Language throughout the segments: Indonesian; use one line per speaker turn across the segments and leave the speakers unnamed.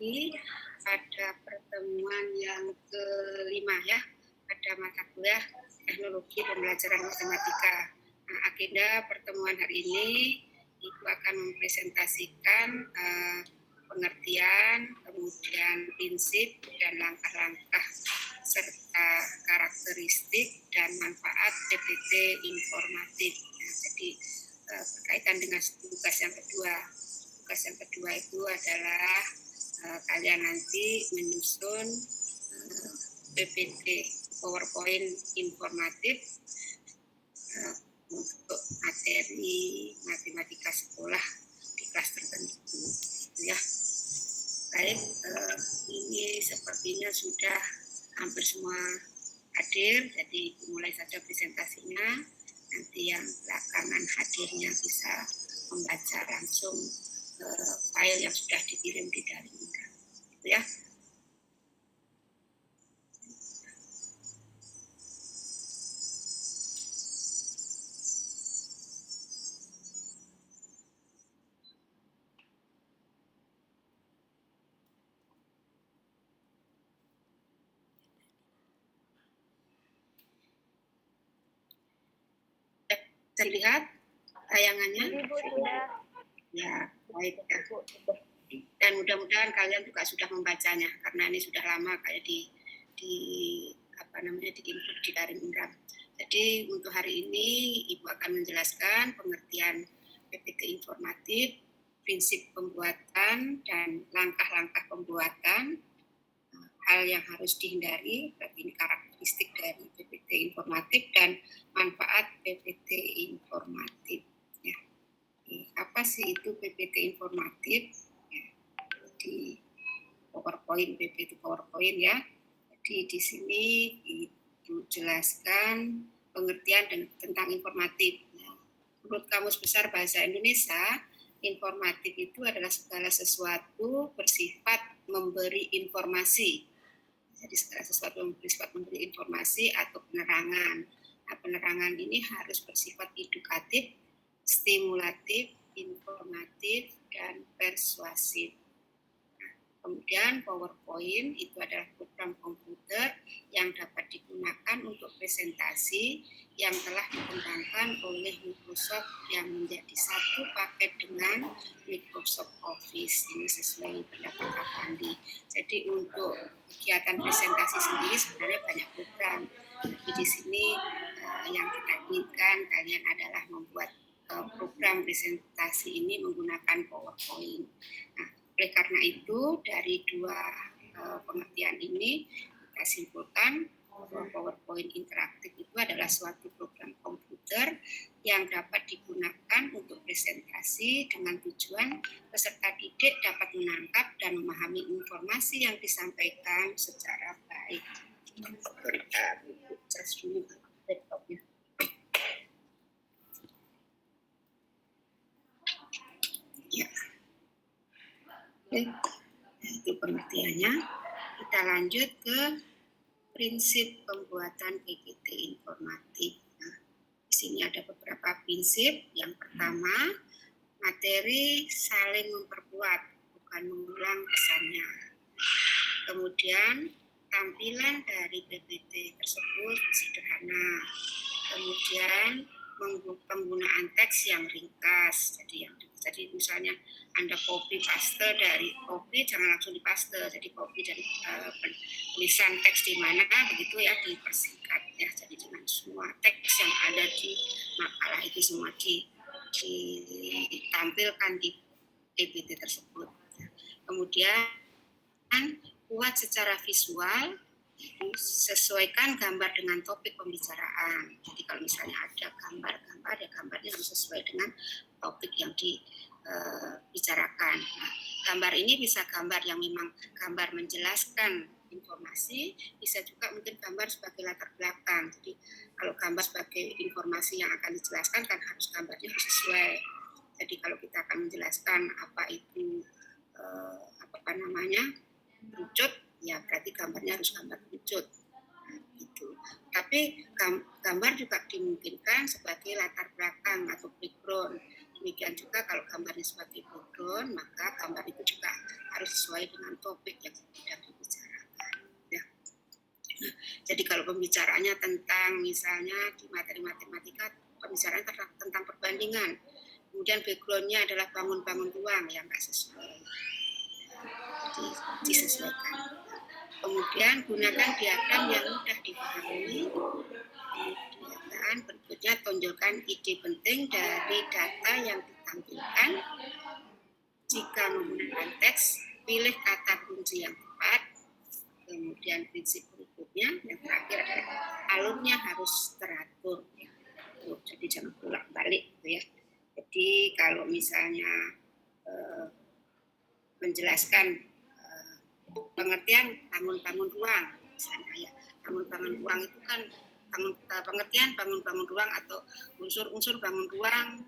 lagi pada pertemuan yang kelima ya, pada mata kuliah Teknologi Pembelajaran Matematika. Nah, agenda pertemuan hari ini Ibu akan mempresentasikan pengertian, kemudian prinsip dan langkah-langkah serta karakteristik dan manfaat PPT informatif. Nah, jadi berkaitan dengan tugas yang kedua. Tugas yang kedua itu adalah kalian nanti menyusun PPT PowerPoint informatif untuk materi matematika sekolah di kelas tertentu, ya. Baik, ini sepertinya sudah hampir semua hadir, jadi mulai saja presentasinya. Nanti yang belakangan hadirnya bisa membaca langsung file yang sudah dikirim di daring, gitu ya. Bisa dilihat tayangannya?
Ibu sudah.
Ya, baik ya. Dan mudah-mudahan kalian juga sudah membacanya karena ini sudah lama kayak di input di daring Indram. Jadi untuk hari ini Ibu akan menjelaskan pengertian PPT informatif, prinsip pembuatan dan langkah-langkah pembuatan, hal yang harus dihindari, berarti ini karakteristik dari PPT informatif dan manfaat PPT informatif. Ya. Apa sih itu PPT informatif? Ya. Di PowerPoint, PPT PowerPoint ya. Jadi di sini dijelaskan pengertian dan tentang informatif. Nah, menurut Kamus Besar Bahasa Indonesia, informatif itu adalah segala sesuatu bersifat memberi informasi. Jadi segala sesuatu yang bersifat memberi informasi atau penerangan. Nah, penerangan ini harus bersifat edukatif, stimulatif, informatif, dan persuasif. Nah, kemudian PowerPoint itu adalah program komputer yang dapat digunakan untuk presentasi yang telah dikembangkan oleh Microsoft yang menjadi satu paket dengan Microsoft Office. Ini sesuai pendapat Pak Pandi. Jadi untuk kegiatan presentasi sendiri sebenarnya banyak program. Tapi di sini yang kita inginkan kalian adalah membuat program presentasi ini menggunakan PowerPoint. Nah, oleh karena itu dari dua pengertian ini kita simpulkan bahwa PowerPoint interaktif itu adalah suatu program komputer yang dapat digunakan untuk presentasi dengan tujuan peserta didik dapat menangkap dan memahami informasi yang disampaikan secara baik. Ya. Oke, itu pengertiannya. Kita lanjut ke prinsip pembuatan PPT informatif. Nah, di sini ada beberapa prinsip. Yang pertama, materi saling memperkuat, bukan mengulang pesannya. Kemudian, tampilan dari PPT tersebut sederhana. Kemudian, penggunaan teks yang ringkas. Jadi misalnya Anda copy paste dari copy, jangan langsung dipaste. Jadi copy dari tulisan teks di mana begitu ya, dipersingkat ya. Jadi dengan semua teks yang ada di makalah itu semua ditampilkan di PPT tersebut. Kemudian buat secara visual, sesuaikan gambar dengan topik pembicaraan. Jadi kalau misalnya ada gambar, ya gambarnya harus sesuai dengan topik yang dibicarakan. Nah, gambar ini bisa gambar yang memang gambar menjelaskan informasi, bisa juga mungkin gambar sebagai latar belakang. Jadi kalau gambar sebagai informasi yang akan dijelaskan kan harus gambarnya harus sesuai. Jadi kalau kita akan menjelaskan apa itu kerucut, ya berarti gambarnya harus gambar kerucut. Nah, gitu. Tapi gambar juga dimungkinkan sebagai latar belakang atau background. Demikian juga kalau gambarnya sebagai background, maka gambar itu juga harus sesuai dengan topik yang sedang dibicarakan. Ya. Nah, jadi kalau pembicaraannya tentang misalnya di materi matematika, pembicaraan tentang perbandingan, kemudian background-nya adalah bangun-bangun ruang yang nggak sesuai, jadi disesuaikan. Kemudian gunakan diagram yang mudah dipahami. Kemudian berikutnya tonjolkan ide penting dari data yang ditampilkan. Jika menggunakan teks, pilih kata kunci yang tepat. Kemudian prinsip berikutnya yang terakhir adalah alurnya harus teratur. Jadi jangan bolak balik gitu ya. Jadi kalau misalnya menjelaskan pengertian bangun-bangun ruang, misalnya ya, bangun-bangun ruang itu kan pengertian bangun-bangun ruang atau unsur-unsur bangun ruang.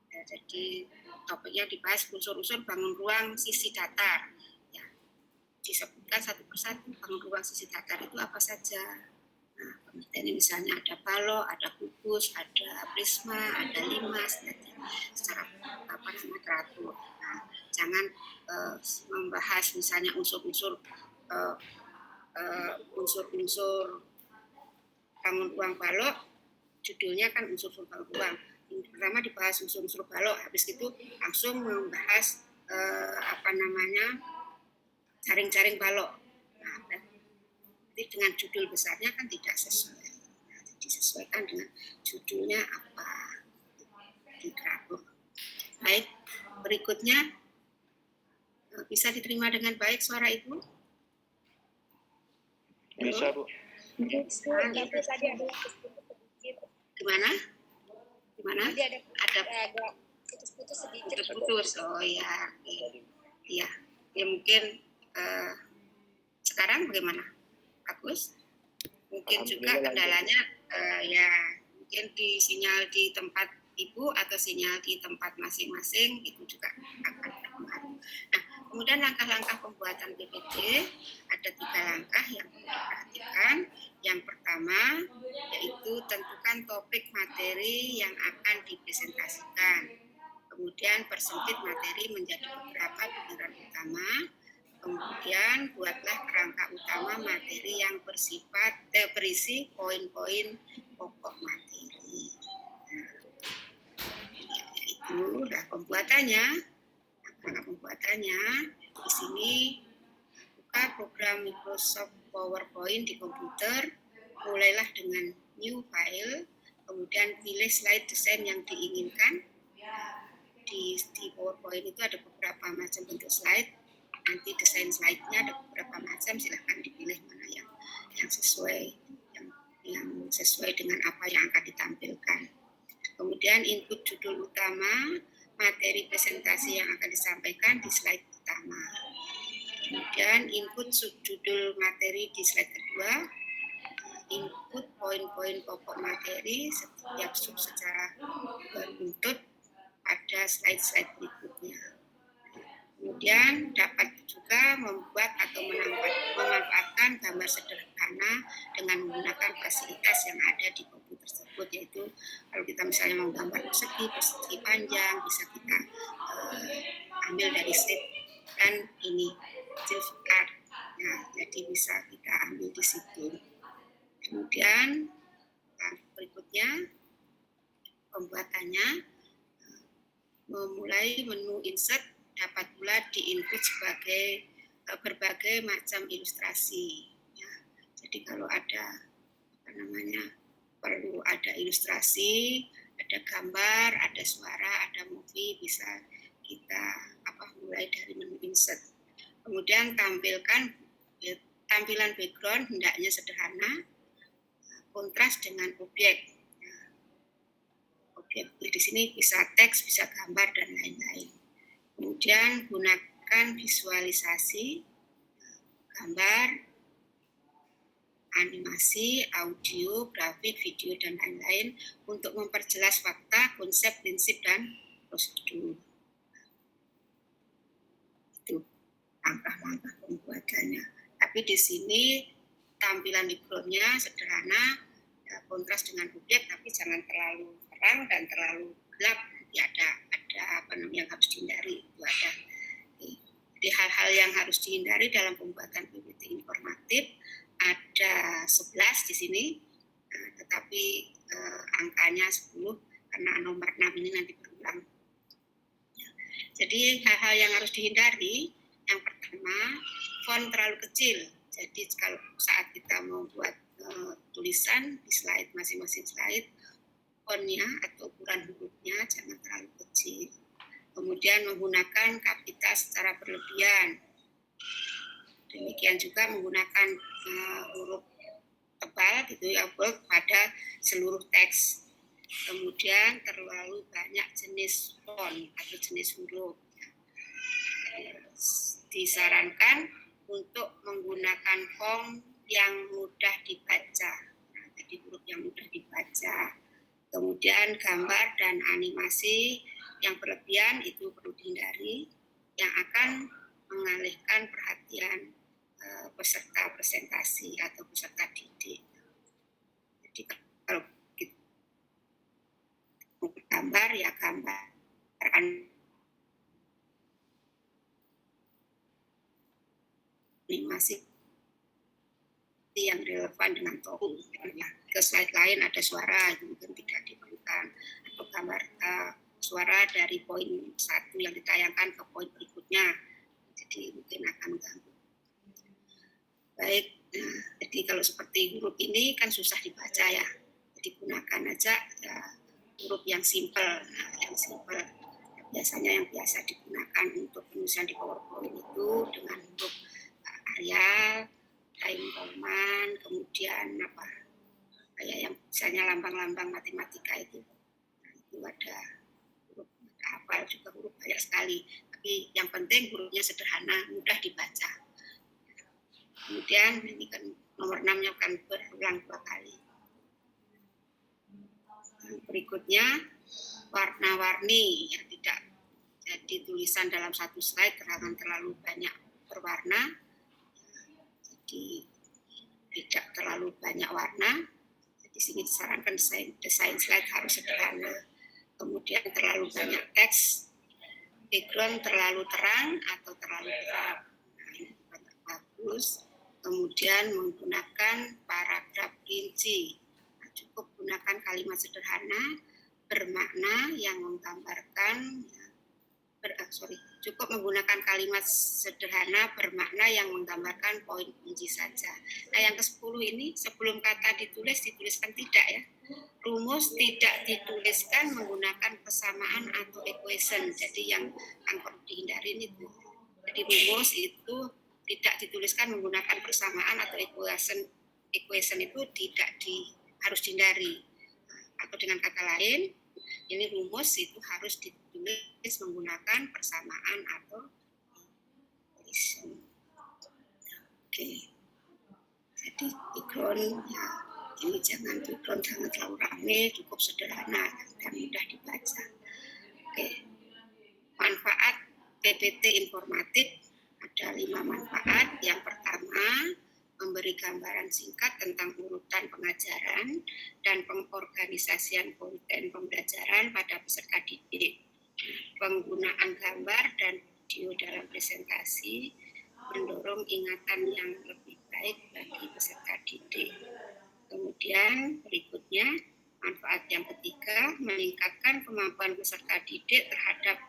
Ya, jadi topiknya dibahas unsur-unsur bangun ruang sisi datar. Ya, disebutkan satu persatu bangun ruang sisi datar itu apa saja. Nah, pengertiannya misalnya ada balok, ada kubus, ada prisma, ada limas, jadi secara teratur. Nah, jangan membahas misalnya unsur-unsur bangun ruang balok, judulnya kan unsur-unsur bangun ruang. Yang pertama dibahas unsur-unsur balok, habis itu langsung membahas jaring-jaring balok. Nah, jadi dengan judul besarnya kan tidak sesuai. Nah, disesuaikan dengan judulnya apa di grafik. Baik, berikutnya bisa diterima dengan baik suara Ibu?
Bisa, Bu.
Tapi tadi ada sedikit.
Gimana?
Tadi ada putus-putus sedikit.
Putus-putus. Oh ya, iya. Ya mungkin sekarang bagaimana, Agus? Mungkin juga kendalanya ya mungkin di sinyal di tempat Ibu atau sinyal di tempat masing-masing itu juga akan berpengaruh. Nah, kemudian langkah-langkah pembuatan PPT ada 3 langkah yang perlu diperhatikan. Yang pertama yaitu tentukan topik materi yang akan dipresentasikan. Kemudian persempit materi menjadi beberapa pikiran utama. Kemudian buatlah kerangka utama materi yang berisi poin-poin pokok materi. Nah, itu pembuatannya. Kerangka pembuatannya di sini buka program Microsoft PowerPoint di komputer, mulailah dengan new file, kemudian pilih slide desain yang diinginkan. Di PowerPoint itu ada beberapa macam bentuk slide. Nanti desain slide-nya ada beberapa macam, silahkan dipilih mana yang sesuai, yang sesuai dengan apa yang akan ditampilkan. Kemudian input judul utama, materi presentasi yang akan disampaikan di slide utama. Kemudian input subjudul materi di slide kedua, input poin-poin pokok materi setiap sub secara beruntut pada slide-slide berikutnya. Kemudian dapat juga membuat atau memanfaatkan gambar sederhana dengan menggunakan fasilitas yang ada di komputer tersebut, yaitu kalau kita misalnya mau gambar persegi panjang, bisa kita ambil dari sheet dan ini art. Nah, jadi bisa kita ambil di situ. Kemudian berikutnya pembuatannya memulai menu insert dapat pula diinput sebagai berbagai macam ilustrasi. Ya, jadi kalau ada perlu ada ilustrasi, ada gambar, ada suara, ada movie, bisa kita mulai dari menu insert. Kemudian tampilan background hendaknya sederhana, kontras dengan objek. Objek di sini bisa teks, bisa gambar dan lain-lain. Kemudian gunakan visualisasi, gambar, animasi, audio, grafik, video, dan lain-lain untuk memperjelas fakta, konsep, prinsip, dan prosedur. Itu langkah-langkah pembuatannya. Tapi di sini tampilan background-nya sederhana, kontras dengan objek, tapi jangan terlalu terang dan terlalu gelap. Nanti ada yang harus dihindari, itu ada. Jadi Jadi hal-hal yang harus dihindari dalam pembuatan PPT informatif ada 11 di sini, tetapi angkanya 10 karena nomor 6 ini nanti berulang. Jadi hal-hal yang harus dihindari, yang pertama, font terlalu kecil. Jadi kalau saat kita membuat tulisan di slide, masing-masing slide, fontnya atau ukuran hurufnya jangan terlalu kecil. Kemudian menggunakan kapital secara berlebihan. Demikian juga menggunakan huruf tebal gitu ya, bold pada seluruh teks. Kemudian terlalu banyak jenis font atau jenis huruf. Disarankan untuk menggunakan font yang mudah dibaca. Nah, jadi huruf yang mudah dibaca. Kemudian gambar dan animasi yang berlebihan itu perlu dihindari, yang akan mengalihkan perhatian peserta presentasi atau peserta didik. Jadi kalau kita mau gambar ya gambarkan animasi yang relevan dengan topik. Ke slide lain ada suara yang mungkin tidak diperlukan, atau gambar suara dari poin 1 yang ditayangkan ke poin berikutnya, jadi mungkin akan mengganggu. Baik, jadi kalau seperti huruf ini kan susah dibaca ya, jadi gunakan aja ya, huruf yang simple. Biasanya yang biasa digunakan untuk penulisan di PowerPoint itu dengan huruf Arial, Time Roman, kemudian kayak yang misalnya lambang-lambang matematika itu. Nah, itu ada huruf hafal juga, huruf banyak sekali. Tapi yang penting hurufnya sederhana, mudah dibaca. Kemudian ini kan nomor 6-nya akan berulang 2 kali. Berikutnya warna-warni yang tidak jadi tulisan dalam satu slide jangan terlalu banyak berwarna. Jadi tidak terlalu banyak warna. Di sini disarankan desain slide harus sederhana. Kemudian terlalu banyak teks, background terlalu terang atau terlalu gelap. Nah, ini juga bagus. Kemudian menggunakan paragraf rinci. Nah, cukup gunakan kalimat sederhana bermakna yang menggambarkan. Cukup menggunakan kalimat sederhana bermakna yang menggambarkan poin kunci saja. Nah, yang ke-10 ini sebelum kata dituliskan tidak ya. Rumus tidak dituliskan menggunakan persamaan atau equation. Jadi yang perlu dihindari itu. Jadi rumus itu tidak dituliskan menggunakan persamaan atau equation. Equation itu harus dihindari. Atau dengan kata lain, ini rumus itu harus ditulis menggunakan persamaan atau equation. Oke. Jadi background ya, ini jangan terlalu ramai, cukup sederhana dan mudah dibaca. Oke. Manfaat PPT informatif ada 5 manfaat. Yang pertama, memberi gambaran singkat tentang urutan pengajaran dan pengorganisasian konten pembelajaran pada peserta didik. Penggunaan gambar dan video dalam presentasi mendorong ingatan yang lebih baik bagi peserta didik. Kemudian berikutnya, manfaat yang ketiga, meningkatkan kemampuan peserta didik terhadap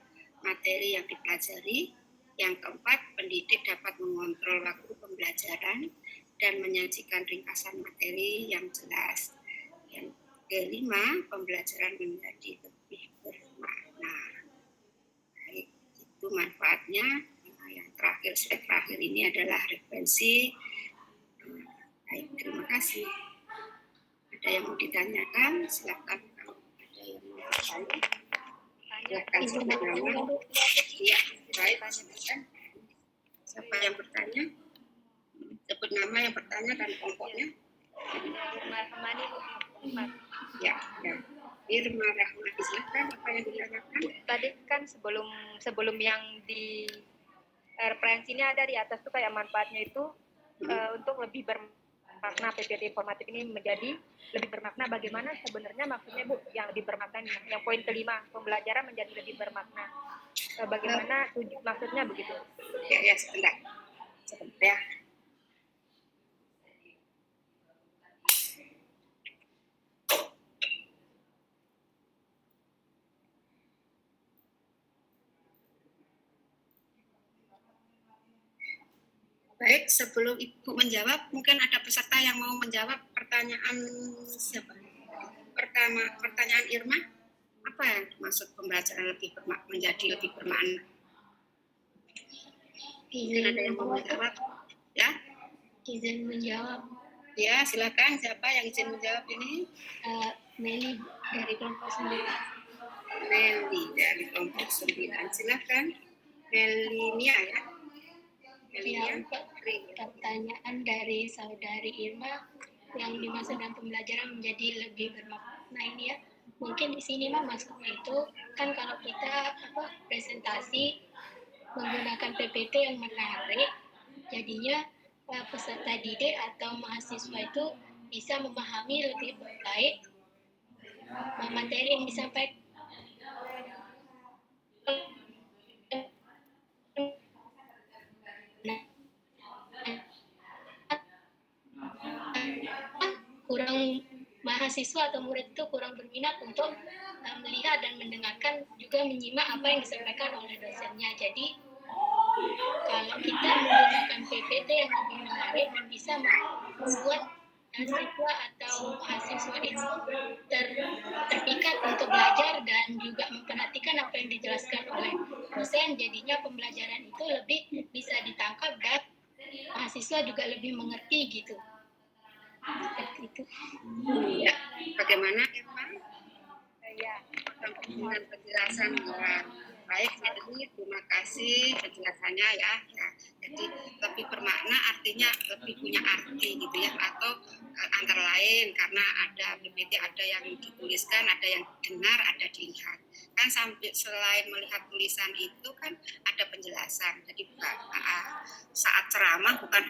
materi yang dipelajari. Yang keempat, pendidik dapat mengontrol waktu pembelajaran dan menyajikan ringkasan materi yang jelas. Yang kelima, pembelajaran menjadi lebih bermakna. Baik, itu manfaatnya. Nah, yang terakhir, slide terakhir ini adalah referensi. Baik, terima kasih. Ada yang mau ditanyakan? Silakan kalau ada yang mau bertanya. Silakan sebut nama. Iya, baik. Siapa yang bertanya? Sebut nama yang bertanya dan kelompoknya. Ya. Irma Rahmani, silakan. Apa yang ditanyakan?
Tadi kan sebelum yang di referensi ini ada di atas tuh kayak manfaatnya itu untuk lebih bermakna, PPT informatif ini menjadi lebih bermakna. Bagaimana sebenarnya maksudnya Bu yang lebih bermakna? Yang poin kelima, pembelajaran menjadi lebih bermakna. bagaimana maksudnya begitu.
Ya, sebentar ya. Baik, sebelum Ibu menjawab, mungkin ada peserta yang mau menjawab pertanyaan siapa? Pertanyaan Irma, apa yang maksud pembelajaran menjadi lebih bermakna? Mungkin ada yang mau menjawab? Ya?
Izin menjawab.
Ya, silakan. Siapa yang izin menjawab ini?
Meli dari kelompok 9.
Meli dari kelompok 9. Silakan. Melinia ya.
Ya, untuk pertanyaan dari saudari Irma yang dimaksud dalam pembelajaran menjadi lebih bermakna ini ya. Mungkin di sini maksudnya itu kan kalau kita presentasi menggunakan PPT yang menarik, jadinya peserta didik atau mahasiswa itu bisa memahami lebih baik materi yang disampaikan. Kurang mahasiswa atau murid itu kurang berminat untuk melihat dan mendengarkan, juga menyimak apa yang disampaikan oleh dosennya. Jadi kalau kita menggunakan PPT yang lebih menarik dan bisa membuat siswa atau mahasiswa itu terpikat untuk belajar dan juga memperhatikan apa yang dijelaskan oleh dosen, jadinya pembelajaran itu lebih bisa ditangkap dan mahasiswa juga lebih mengerti gitu. Seperti itu.
Ya, bagaimana Irma?
Ya,
Dengan penjelasan baik, ini terima kasih penjelasannya ya. Jadi lebih bermakna artinya lebih punya arti gitu ya, atau antara lain karena ada PPT, ada yang dituliskan, ada yang dengar, ada dilihat. Kan sampai selain melihat tulisan itu kan ada penjelasan. Jadi saat ceramah bukan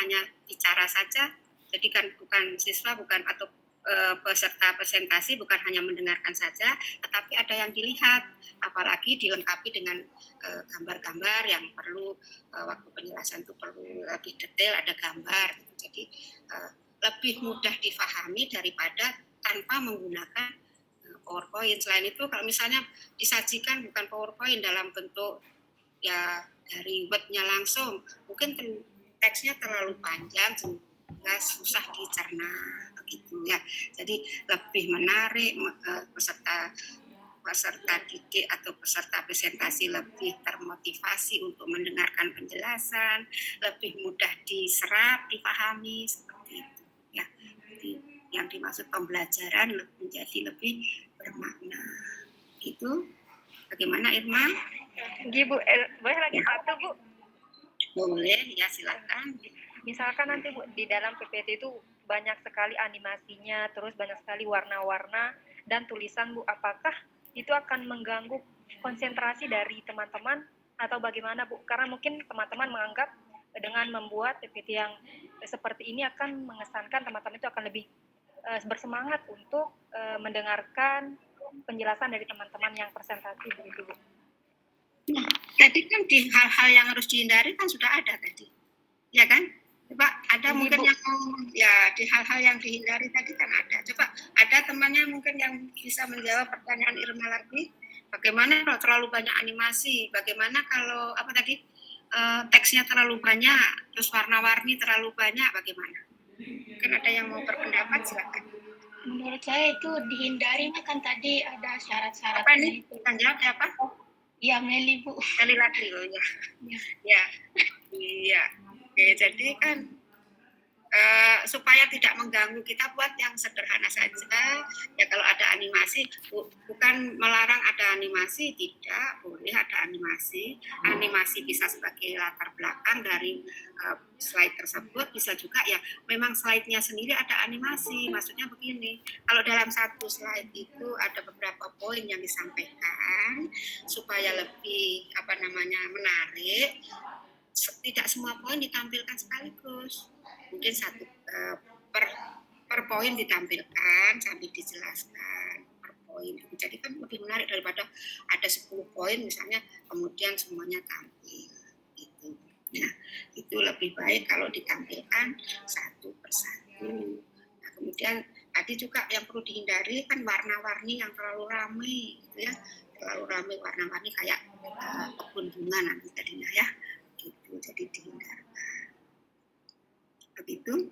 hanya bicara saja. Jadi kan bukan siswa atau peserta presentasi bukan hanya mendengarkan saja, tetapi ada yang dilihat, apalagi dilengkapi dengan gambar-gambar yang perlu waktu penjelasan itu perlu lebih detail, ada gambar. Jadi lebih mudah difahami daripada tanpa menggunakan PowerPoint. Selain itu, kalau misalnya disajikan bukan PowerPoint dalam bentuk ya dari Word-nya langsung, mungkin teksnya terlalu panjang sehingga susah dicerna gitu ya. Jadi lebih menarik peserta didik atau peserta presentasi lebih termotivasi untuk mendengarkan penjelasan, lebih mudah diserap, dipahami seperti itu ya. Jadi yang dimaksud pembelajaran menjadi lebih bermakna. Itu bagaimana Irma?
Bu, boleh lagi satu Bu?
Boleh ya, silakan.
Misalkan nanti Bu di dalam PPT itu banyak sekali animasinya, terus banyak sekali warna-warna dan tulisan Bu, apakah itu akan mengganggu konsentrasi dari teman-teman atau bagaimana Bu? Karena mungkin teman-teman menganggap dengan membuat PPT yang seperti ini akan mengesankan teman-teman itu akan lebih bersemangat untuk mendengarkan penjelasan dari teman-teman yang presentasi begitu Bu.
Nah, tadi kan di hal-hal yang harus dihindari kan sudah ada tadi, ya kan? Coba ada ini, mungkin Bu, yang ya di hal-hal yang dihindari tadi kan ada. Coba ada temannya mungkin yang bisa menjawab pertanyaan Irma lagi. Bagaimana kalau terlalu banyak animasi? Bagaimana kalau apa tadi teksnya terlalu banyak, terus warna-warni terlalu banyak? Bagaimana? Mungkin ada yang mau berpendapat, silakan.
Menurut saya itu dihindari, kan tadi ada syarat-syarat.
Apa nih? Kita jawab ya, apa?
Ya, Meli Bu.
Meli lagi loh ya. Ya. Iya. Oke, jadi kan supaya tidak mengganggu, kita buat yang sederhana saja. Ya kalau ada animasi, bukan melarang ada animasi, tidak boleh ada animasi. Animasi bisa sebagai latar belakang dari slide tersebut, bisa juga ya memang slide-nya sendiri ada animasi. Maksudnya begini, kalau dalam satu slide itu ada beberapa poin yang disampaikan supaya lebih menarik. Tidak semua poin ditampilkan sekaligus, mungkin satu per poin ditampilkan sambil dijelaskan per poin. Jadi kan lebih menarik daripada ada 10 poin misalnya kemudian semuanya tampil gitu. Nah, itu lebih baik kalau ditampilkan satu persatu. Nah, kemudian tadi juga yang perlu dihindari kan warna-warni yang terlalu ramai gitu ya, terlalu ramai warna-warni kayak kebun bunga nanti tadinya ya gitu, jadi dihindarkan begitu.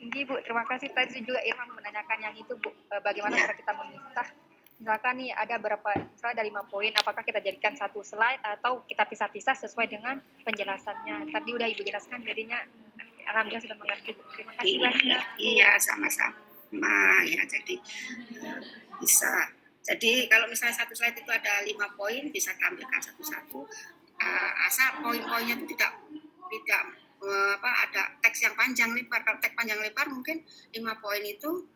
Tinggi Bu, terima kasih. Tadi juga Irfan menanyakan yang itu Bu, bagaimana
Ya.
cara kita memisah. Misalkan nih ada misalnya ada 5 poin, apakah kita jadikan satu slide atau kita pisah-pisah sesuai dengan penjelasannya. Tadi udah Ibu jelaskan, jadinya alhamdulillah sudah mengerti Bu. Terima kasih banyak.
Iya, sama-sama ya. Jadi bisa. Jadi kalau misalnya satu slide itu ada 5 poin, bisa tampilkan satu-satu. Asal poin-poinnya itu tidak ada teks yang panjang lebar. Kalau teks panjang lebar mungkin 5 poin itu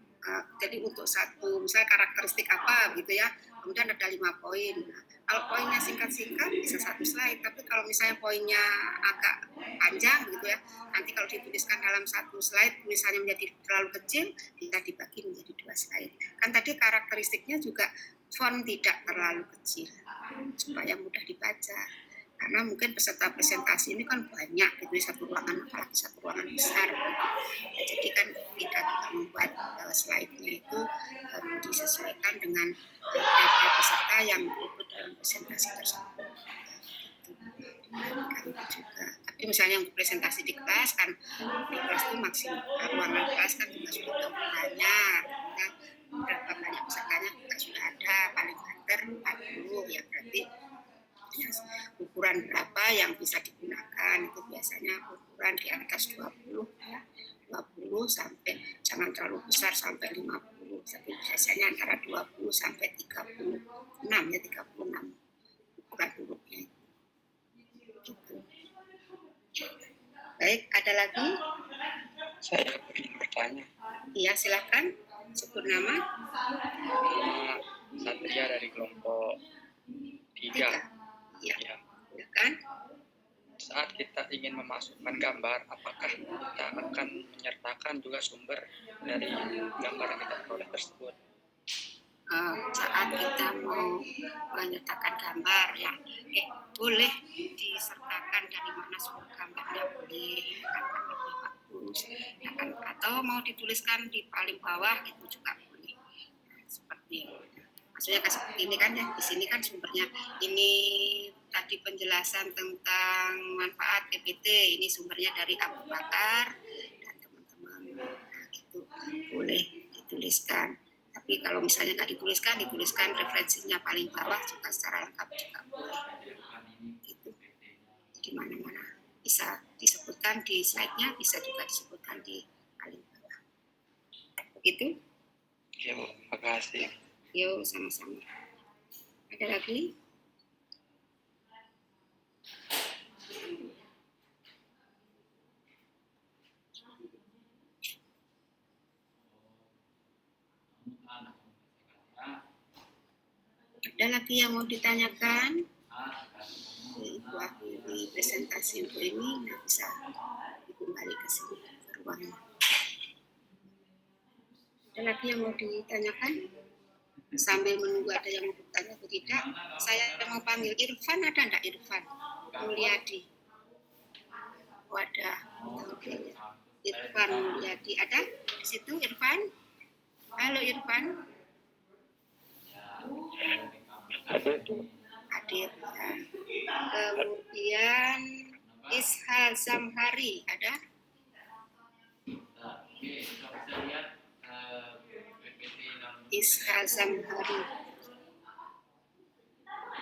jadi untuk satu misalnya karakteristik apa gitu ya, kemudian ada 5 poin. Nah, kalau poinnya singkat-singkat bisa satu slide, tapi kalau misalnya poinnya agak panjang gitu ya, nanti kalau dituliskan dalam satu slide tulisannya menjadi terlalu kecil, bisa dibagi menjadi 2 slide. Kan tadi karakteristiknya juga font tidak terlalu kecil supaya mudah dibaca. Karena mungkin peserta presentasi ini kan banyak gitu, satu ruangan apalagi satu ruangan besar gitu. Ya, jadi kan kita juga membuat slide-nya itu disesuaikan dengan beberapa peserta yang ikut dalam presentasi tersebut. Juga. Tapi misalnya untuk presentasi di kelas kan, di kelas itu maksimal ruangan kelas kan juga sudah banyak, ya, berapa banyak pesertanya juga sudah ada, paling banter 40 ya, berarti ya, ukuran berapa yang bisa digunakan itu biasanya ukuran di atas 20 ya, 20 sampai jangan terlalu besar sampai 50, tapi biasanya antara 20 sampai 36 ya, 36 ukuran hurufnya gitu. Baik, ada lagi?
Saya ingin bertanya.
Iya, silakan sebut nama.
Satria dari kelompok 3.
Iya,
Ya.
silakan.
Saat kita ingin memasukkan gambar, apakah kita akan menyertakan juga sumber dari gambar yang kita peroleh tersebut?
Saat kita mau menyertakan gambar ya, boleh disertakan dari mana sumber gambarnya, boleh akan lebih bagus ya kan? Atau mau dituliskan di paling bawah itu juga boleh. Nah, seperti maksudnya kan seperti ini kan ya, di sini kan sumbernya ini tadi penjelasan tentang manfaat PPT, ini sumbernya dari Abu Bakar dan teman-teman. Nah, itu boleh dituliskan. Tapi kalau misalnya nggak dituliskan referensinya paling bawah juga secara lengkap juga boleh. Gitu. Di mana-mana bisa disebutkan di slide-nya, bisa juga disebutkan di paling bawah. Begitu?
Ya, Bu. Terima kasih.
Yuk, sama-sama. Ada lagi? Ada lagi yang mau ditanyakan? Ibu akhiri presentasi untuk ini, nah bisa kembali ke sini ke ruangnya. Ada lagi yang mau ditanyakan? Sambil menunggu ada yang mau bertanya atau tidak, saya mau panggil Irfan, ada enggak Irfan? Mulyadi. Wadah, Irfan Mulyadi ada di situ Irfan? Halo Irfan. Hadir ya. Kemudian Ishal Zamhari ada? Ishal Zamhari.